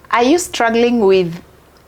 Are you struggling with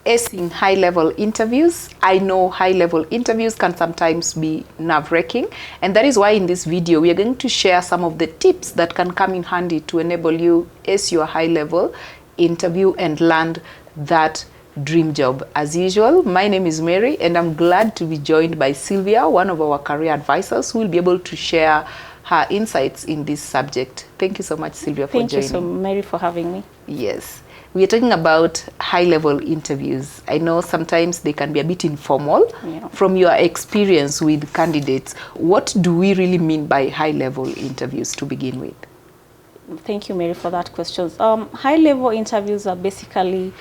acing high-level interviews? I know high-level interviews can sometimes be nerve-wracking, and that is why in this video we are going to share some of the tips that can come in handy to enable you ace your high-level interview and land that dream job. As usual, my name is Mary, and I'm glad to be joined by Sylvia, one of our career advisors, who will be able to share her insights in this subject. Thank you so much, Sylvia, for joining. Thank you so much, Mary, for having me. Yes. We are talking about high-level interviews. I know sometimes they can be a bit informal. Yeah. From your experience with candidates, what do we really mean by high-level interviews to begin with? Thank you, Mary, for that question. High-level interviews are basically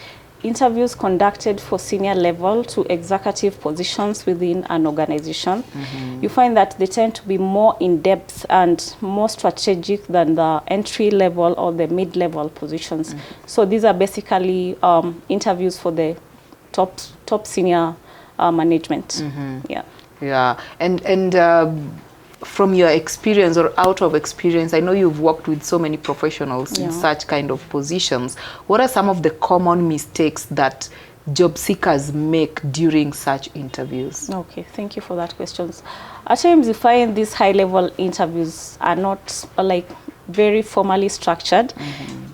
interviews conducted for senior level to executive positions within an organization. You find that they tend to be more in-depth and more strategic than the entry level or the mid-level positions. So these are basically interviews for the top senior management. Yeah, and from your experience or out of experience, I know you've worked with so many professionals in such kind of positions. What are some of the common mistakes that job seekers make during such interviews? Okay, thank you for that question. At times you find these high-level interviews are not like very formally structured.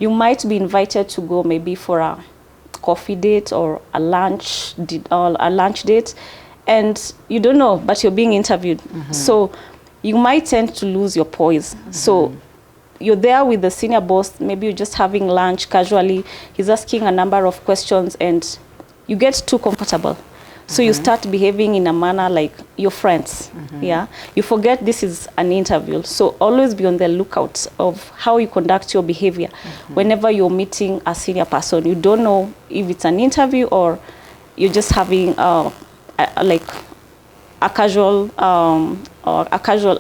You might be invited to go maybe for a coffee date or a lunch date, and you don't know, but you're being interviewed. So you might tend to lose your poise. So you're there with the senior boss, maybe you're just having lunch casually, he's asking a number of questions and you get too comfortable. So you start behaving in a manner like your friends. You forget this is an interview. So always be on the lookout of how you conduct your behavior whenever you're meeting a senior person. You don't know if it's an interview or you're just having like a casual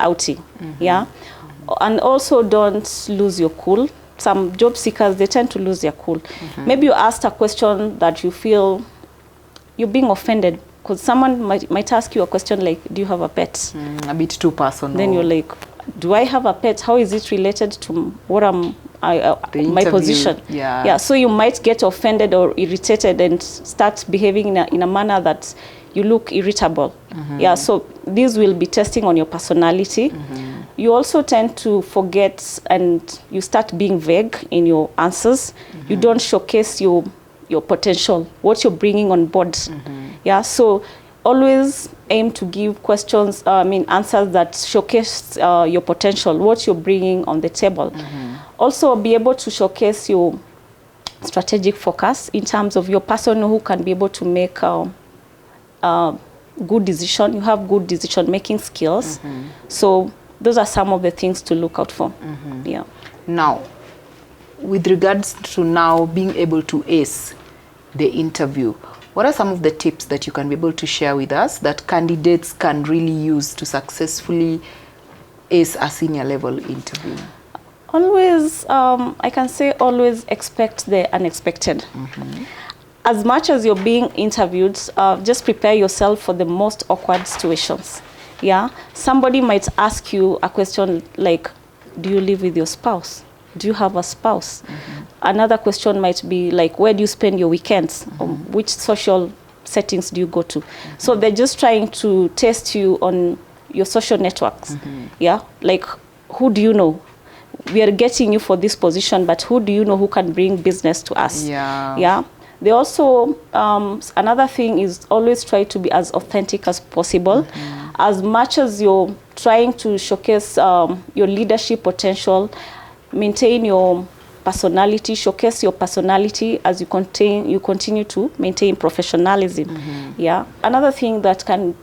outing. And also don't lose your cool. Some job seekers, they tend to lose their cool. Maybe you asked a question that you feel you're being offended because someone might ask you a question like, do you have a pet? A bit too personal. Then you're like, do I have a pet? How is it related to what my position? So you might get offended or irritated and start behaving in a manner that you look irritable. So these will be testing on your personality. You also tend to forget and you start being vague in your answers. You don't showcase your potential, what you're bringing on board. So always aim to give answers that showcase your potential, what you're bringing on the table. Also be able to showcase your strategic focus in terms of your person who can be able to make good decision. You have good decision making skills. So those are some of the things to look out for. Now, with regards to now being able to ace the interview, what are some of the tips that you can be able to share with us that candidates can really use to successfully ace a senior level interview? Always, I can say always expect the unexpected. As much as you're being interviewed, just prepare yourself for the most awkward situations. Somebody might ask you a question like, do you live with your spouse? Do you have a spouse? Another question might be like, where do you spend your weekends? Which social settings do you go to? So they're just trying to test you on your social networks. Like, who do you know? We are getting you for this position, but who do you know who can bring business to us? They also, another thing is always try to be as authentic as possible. As much as you're trying to showcase your leadership potential, maintain your personality, showcase your personality as you continue to maintain professionalism. Another thing that can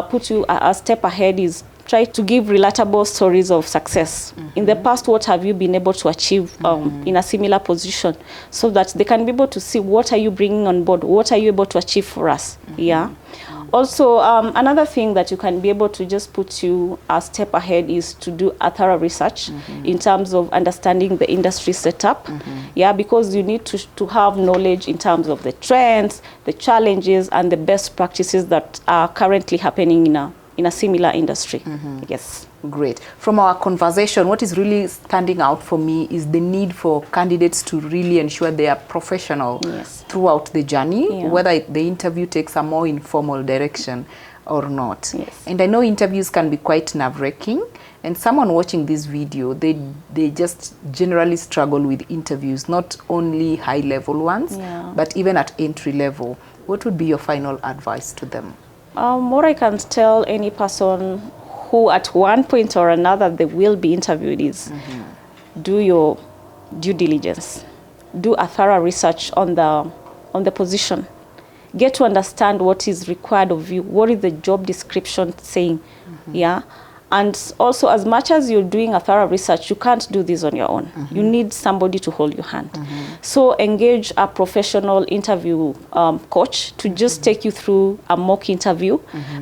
put you a step ahead is try to give relatable stories of success. In the past, what have you been able to achieve in a similar position, so that they can be able to see what are you bringing on board, what are you able to achieve for us. Also, another thing that you can be able to just put you a step ahead is to do a thorough research in terms of understanding the industry setup. Because you need to have knowledge in terms of the trends, the challenges, and the best practices that are currently happening in a similar industry. Yes. Great. From our conversation, what is really standing out for me is the need for candidates to really ensure they are professional Yes. throughout the journey, Yeah. whether the interview takes a more informal direction or not. Yes. And I know interviews can be quite nerve-wracking, and someone watching this video, they just generally struggle with interviews, not only high-level ones, Yeah. but even at entry level. What would be your final advice to them? What I can tell any person who at one point or another they will be interviewed is do your due diligence. Do a thorough research on the position. Get to understand what is required of you. What is the job description saying? Yeah. And also, as much as you're doing a thorough research, you can't do this on your own. You need somebody to hold your hand. So engage a professional interview coach to just take you through a mock interview,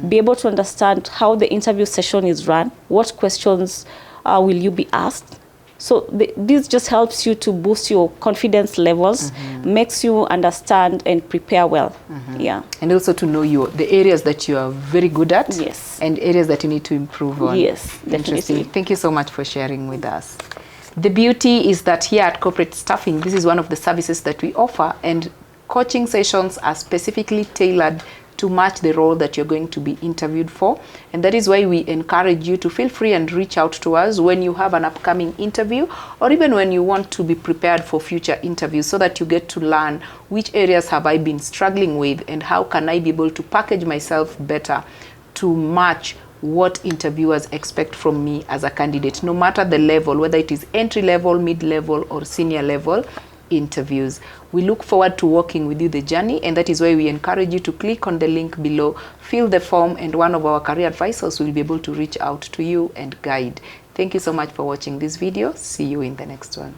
be able to understand how the interview session is run, what questions will you be asked. So this just helps you to boost your confidence levels, makes you understand and prepare well. Yeah. And also to know the areas that you are very good at, Yes. and areas that you need to improve on. Yes, Interesting. definitely. Thank you so much for sharing with us. The beauty is that here at Corporate Staffing, this is one of the services that we offer, and coaching sessions are specifically tailored to match the role that you're going to be interviewed for. And that is why we encourage you to feel free and reach out to us when you have an upcoming interview, or even when you want to be prepared for future interviews, so that you get to learn which areas have I been struggling with and how can I be able to package myself better to match what interviewers expect from me as a candidate, no matter the level, whether it is entry level, mid level, or senior level interviews. We look forward to working with you the journey, and that is why we encourage you to click on the link below, fill the form, and one of our career advisors will be able to reach out to you and guide. Thank you so much for watching this video. See you in the next one.